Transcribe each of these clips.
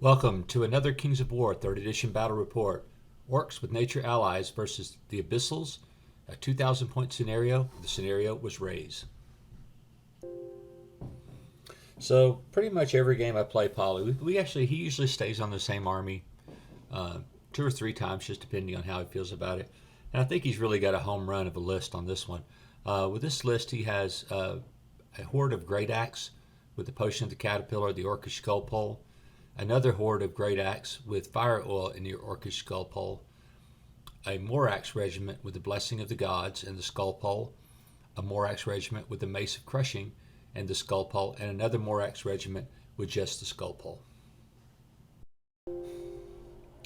Welcome to another Kings of War 3rd Edition Battle Report. Orcs with Nature Allies versus the Abyssals, a 2,000 point scenario. The scenario was Raze. So pretty much every game I play Polly, he usually stays on the same army 2 or 3 times, just depending on how he feels about it. And I think he's really got a home run of a list on this one. With this list, he has a horde of Great Axe with the Potion of the Caterpillar, the Orcish Skull Pole, another horde of Great Axe with Fire Oil in the Orcish Skull Pole, a Morax regiment with the Blessing of the Gods and the Skull Pole, a Morax regiment with the Mace of Crushing and the Skull Pole, and another Morax regiment with just the Skull Pole.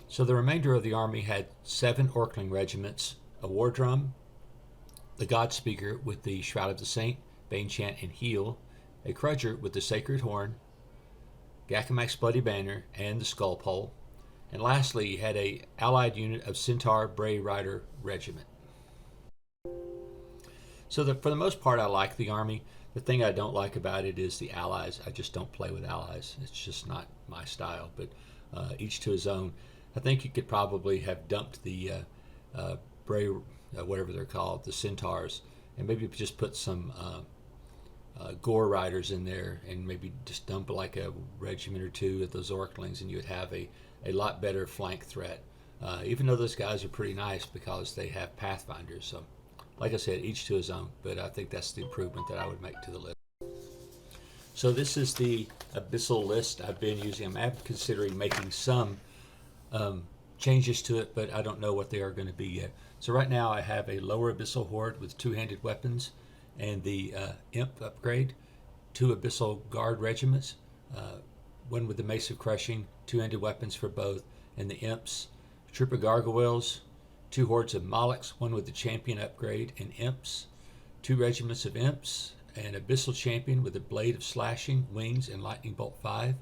So the remainder of the army had 7 Orkling regiments, a War Drum, the God Speaker with the Shroud of the Saint, Bane Chant, and Heal, a Crudger with the Sacred Horn, Gakamak's Bloody Banner, and the Skull Pole. And lastly, he had a allied unit of Centaur Bray Rider Regiment. So for the most part, I like the army. The thing I don't like about it is the allies. I just don't play with allies. It's just not my style, but each to his own. I think you could probably have dumped the Bray, whatever they're called, the Centaurs, and maybe just put some Gore Riders in there, and maybe just dump like a regiment or 2 of those Orklings, and you would have a lot better flank threat. Even though those guys are pretty nice because they have Pathfinders. So, like I said, each to his own, but I think that's the improvement that I would make to the list. So this is the Abyssal list I've been using. I'm considering making some changes to it, but I don't know what they are going to be yet. So right now I have a lower Abyssal Horde with 2-handed weapons and the Imp upgrade, 2 Abyssal Guard regiments, one with the Mace of Crushing, 2-handed weapons for both, and the Imps, troop of Gargoyles, 2 hordes of Molochs, one with the Champion upgrade and Imps, 2 regiments of Imps, an Abyssal Champion with a Blade of Slashing, Wings, and Lightning Bolt 5,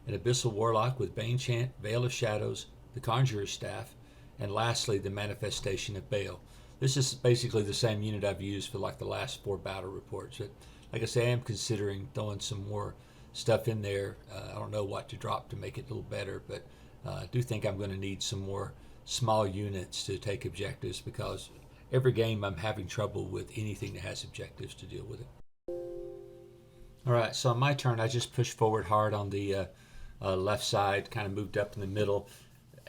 an Abyssal Warlock with Bane Chant, Veil of Shadows, the Conjurer's Staff, and lastly the Manifestation of Baal. This is basically the same unit I've used for like the last 4 battle reports. But like I say, I am considering throwing some more stuff in there. I don't know what to drop to make it a little better, but I do think I'm going to need some more small units to take objectives, because every game I'm having trouble with anything that has objectives to deal with it. All right, so on my turn, I just pushed forward hard on the left side, kind of moved up in the middle.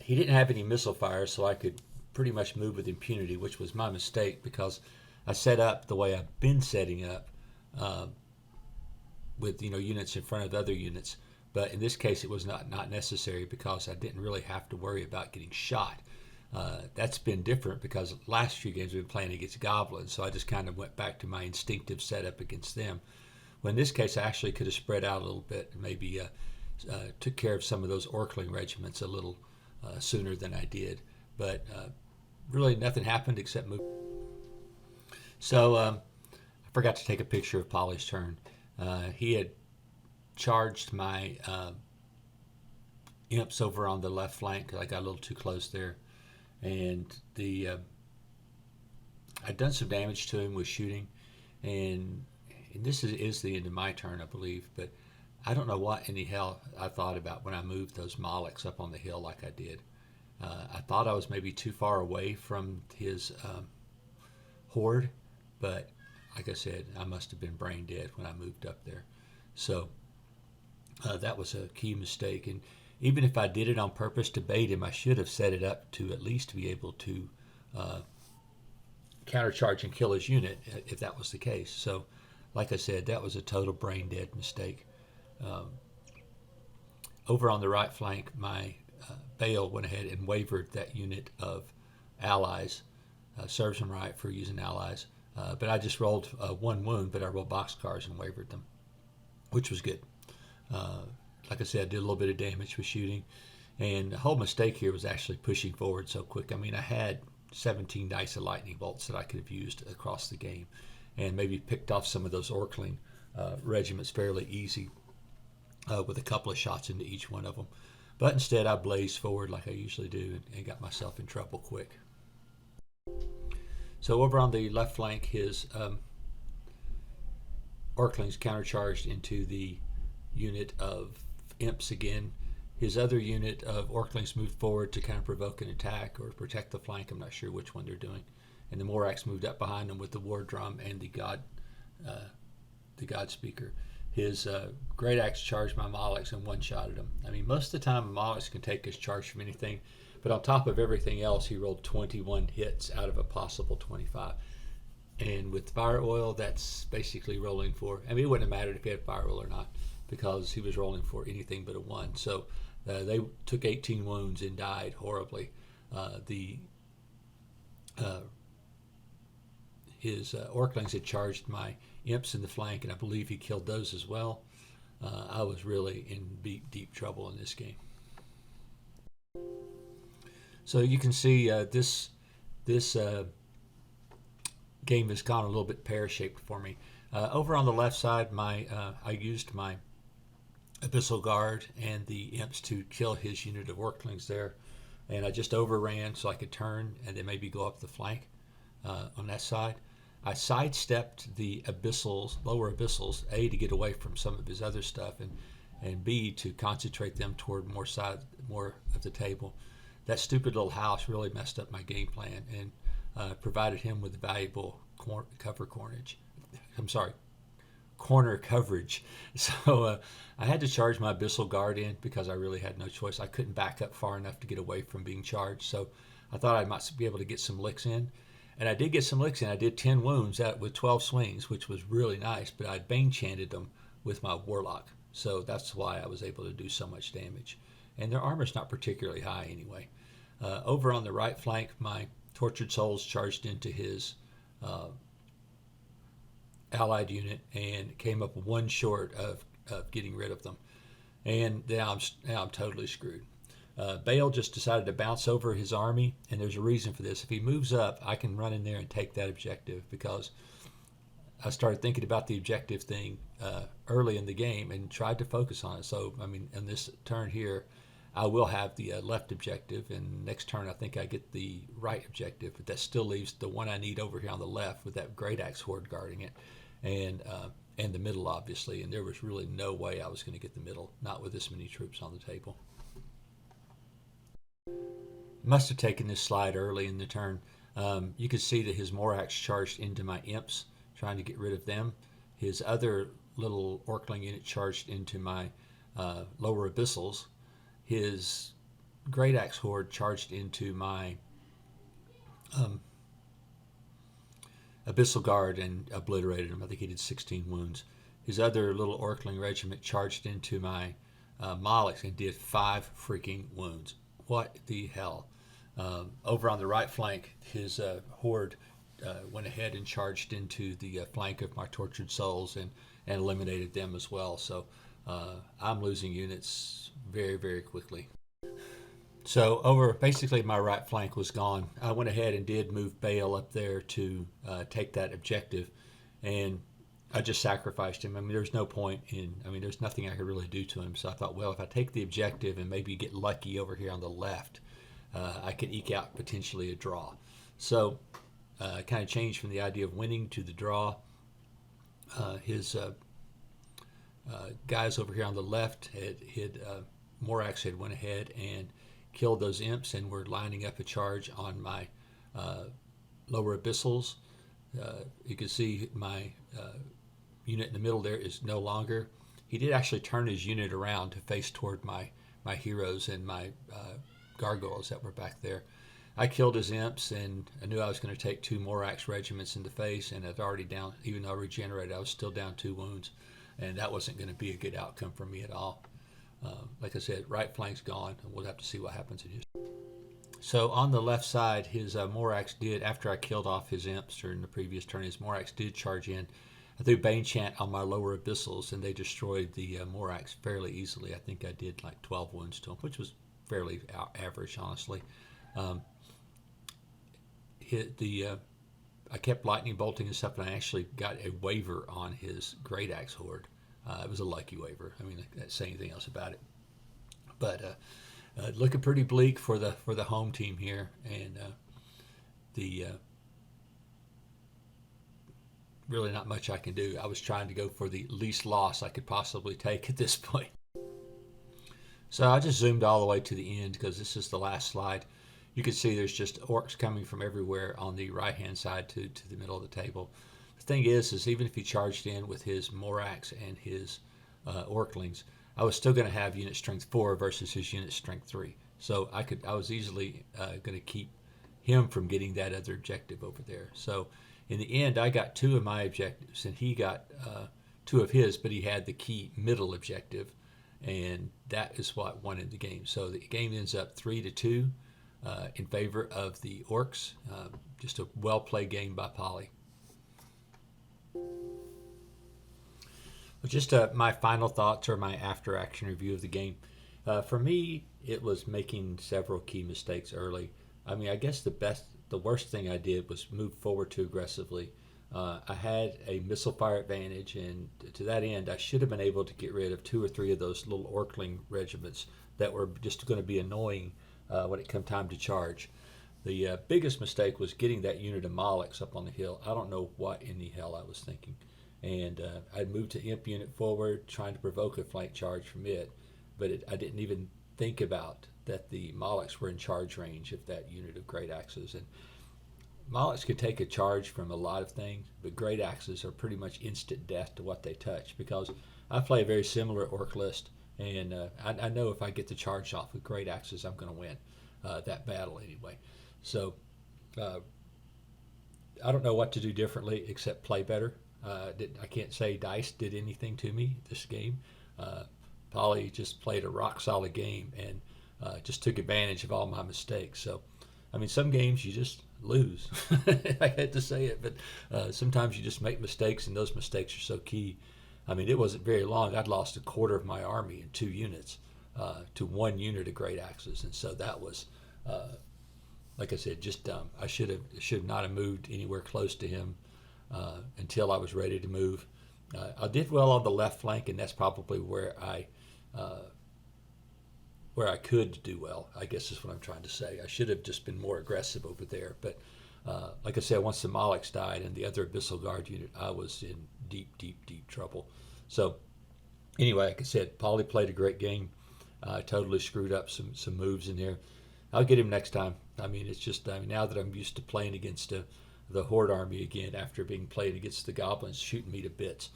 He didn't have any missile fire, so I could pretty much move with impunity, which was my mistake because I set up the way I've been setting up with units in front of other units. But in this case, it was not necessary because I didn't really have to worry about getting shot. That's been different because the last few games we've been playing against goblins, so I just kind of went back to my instinctive setup against them. Well, in this case, I actually could have spread out a little bit and maybe took care of some of those Orkling regiments a little sooner than I did. But really nothing happened except move. So I forgot to take a picture of Polly's turn. He had charged my imps over on the left flank because I got a little too close there, and I'd done some damage to him with shooting, and this is the end of my turn, I believe. But I don't know what in the hell I thought about when I moved those Molochs up on the hill like I did. I thought I was maybe too far away from his horde, but like I said, I must have been brain dead when I moved up there. So that was a key mistake. And even if I did it on purpose to bait him, I should have set it up to at least be able to countercharge and kill his unit if that was the case. So like I said, that was a total brain dead mistake. Over on the right flank, my Baal went ahead and wavered that unit of allies. Serves him right for using allies. But I just rolled 1 wound, but I rolled boxcars and wavered them, which was good. Like I said, I did a little bit of damage with shooting. And the whole mistake here was actually pushing forward so quick. I mean, I had 17 dice of lightning bolts that I could have used across the game, and maybe picked off some of those Orkling regiments fairly easy with a couple of shots into each one of them. But instead, I blazed forward like I usually do and got myself in trouble quick. So over on the left flank, his Orklings countercharged into the unit of imps again, His other unit of Orclings moved forward to kind of provoke an attack or protect the flank. I'm not sure which one they're doing. And the Morax moved up behind them with the War Drum and the God Speaker. His Great Axe charged my Molochs and one-shotted him. I mean, most of the time, Molochs can take his charge from anything, but on top of everything else, he rolled 21 hits out of a possible 25. And with Fire Oil, that's basically rolling for, I mean, it wouldn't have mattered if he had Fire Oil or not, because he was rolling for anything but a 1. So they took 18 wounds and died horribly. His Orclings had charged my Imps in the flank, and I believe he killed those as well. I was really in deep trouble in this game. So you can see this game has gone a little bit pear-shaped for me. Over on the left side, I used my Abyssal Guard and the Imps to kill his unit of Orclings there, and I just overran so I could turn and then maybe go up the flank on that side. I sidestepped the Abyssals, lower Abyssals, A, to get away from some of his other stuff, and B, to concentrate them toward more of the table. That stupid little house really messed up my game plan and provided him with valuable corner coverage. So I had to charge my Abyssal Guard in because I really had no choice. I couldn't back up far enough to get away from being charged. So I thought I might be able to get some licks in. And I did get some licks in. I did 10 wounds out with 12 swings, which was really nice. But I Bane Chanted them with my Warlock. So that's why I was able to do so much damage. And their armor's not particularly high anyway. Over on the right flank, my Tortured Souls charged into his allied unit and came up one short of getting rid of them. And now I'm totally screwed. Bale just decided to bounce over his army, and there's a reason for this. If he moves up, I can run in there and take that objective, because I started thinking about the objective thing early in the game and tried to focus on it. So, I mean, in this turn here, I will have the left objective, and next turn I think I get the right objective, but that still leaves the one I need over here on the left with that Great Axe Horde guarding it, and the middle, obviously. And there was really no way I was going to get the middle, not with this many troops on the table. Must have taken this slide early in the turn. You could see that his Morax charged into my Imps, trying to get rid of them. His other little Orcling unit charged into my lower Abyssals. His Great Axe Horde charged into my Abyssal Guard and obliterated him. I think he did 16 wounds. His other little Orcling regiment charged into my Molochs and did 5 freaking wounds. What the hell? Over on the right flank, his horde went ahead and charged into the flank of my Tortured Souls and eliminated them as well. So I'm losing units very, very quickly. So over basically my right flank was gone. I went ahead and did move Bale up there to take that objective, and I just sacrificed him. I mean, there's no point in, I mean, there's nothing I could really do to him. So I thought, well, if I take the objective and maybe get lucky over here on the left, I could eke out potentially a draw. So I kind of changed from the idea of winning to the draw. His guys over here on the left Morax had went ahead and killed those Imps and were lining up a charge on my lower Abyssals. You can see my unit in the middle there is no longer. He did actually turn his unit around to face toward my heroes and my gargoyles that were back there. I killed his Imps, and I knew I was going to take 2 Morax regiments in the face, and I'd already down, even though I regenerated, I was still down 2 wounds, and that wasn't going to be a good outcome for me at all. Like I said, right flank's gone, and we'll have to see what happens in his. So on the left side, his Morax did, after I killed off his Imps during the previous turn, his Morax did charge in. I threw Bane Chant on my lower Abyssals, and they destroyed the Morax fairly easily. I think I did like 12 wounds to him, which was fairly average, honestly. I kept lightning bolting and stuff, and I actually got a waiver on his Great Axe Horde. It was a lucky waiver. I mean, I can't say anything else about it. But looking pretty bleak for the home team here, and really not much I can do. I was trying to go for the least loss I could possibly take at this point. So I just zoomed all the way to the end because this is the last slide. You can see there's just orcs coming from everywhere on the right hand side to the middle of the table. The thing is even if he charged in with his Morax and his Orclings, I was still going to have unit strength 4 versus his unit strength 3. So I was easily going to keep him from getting that other objective over there. So in the end, I got 2 of my objectives, and he got 2 of his, but he had the key middle objective, and that is what won in the game. So the game ends up 3-2 in favor of the Orcs. Just a well-played game by Polly. Well, just my final thoughts or my after-action review of the game. For me, it was making several key mistakes early. I mean, I guess the worst thing I did was move forward too aggressively. I had a missile fire advantage, and to that end, I should have been able to get rid of 2 or 3 of those little Orcling regiments that were just going to be annoying when it come time to charge. The biggest mistake was getting that unit of Molochs up on the hill. I don't know what in the hell I was thinking. And I'd moved to imp unit forward, trying to provoke a flank charge from it, but I didn't even think about that the Molochs were in charge range of that unit of great axes. And Molochs could take a charge from a lot of things, but great axes are pretty much instant death to what they touch, because I play a very similar orc list, and I know if I get the charge off with great axes, I'm going to win that battle anyway. So I don't know what to do differently except play better. I can't say dice did anything to me this game. Polly just played a rock solid game and just took advantage of all my mistakes. So, I mean, some games you just lose. I hate to say it, but sometimes you just make mistakes, and those mistakes are so key. I mean, it wasn't very long. I'd lost a quarter of my army in 2 units to 1 unit of great axes, and so that was, like I said, just dumb. I should not have moved anywhere close to him until I was ready to move. I did well on the left flank, and that's probably where I could do well, I guess is what I'm trying to say. I should have just been more aggressive over there. But like I said, once the Molochs died and the other Abyssal Guard unit, I was in deep, deep, deep trouble. So anyway, like I said, Polly played a great game. Totally screwed up some moves in there. I'll get him next time. I mean, it's just now that I'm used to playing against the Horde army again after being played against the Goblins shooting me to bits.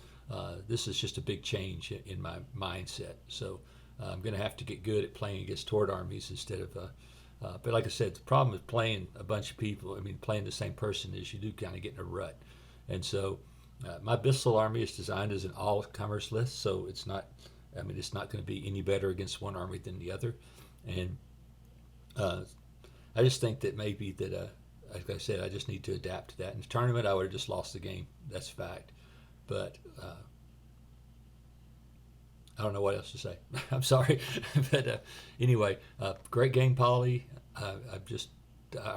This is just a big change in my mindset. So I'm going to have to get good at playing against Horde armies instead of. But like I said, the problem with playing a bunch of people, I mean, playing the same person, is you do kind of get in a rut. And so my Abyssal army is designed as an all-comers list, so it's not. I mean, it's not going to be any better against one army than the other. And I just think that maybe that, like I said, I just need to adapt to that. In the tournament, I would have just lost the game. That's a fact. But I don't know what else to say. I'm sorry. But anyway, great game, Polly. I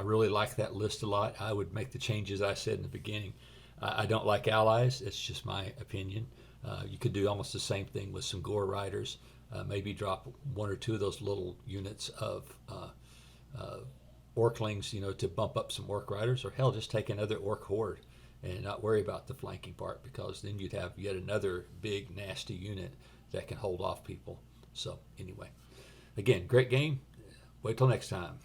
really like that list a lot. I would make the changes I said in the beginning. I don't like allies. It's just my opinion. You could do almost the same thing with some Gore Riders. Maybe drop 1 or 2 of those little units of Orclings, to bump up some Orc Riders, or hell, just take another Orc Horde and not worry about the flanking part, because then you'd have yet another big, nasty unit that can hold off people. So anyway, again, great game. Wait till next time.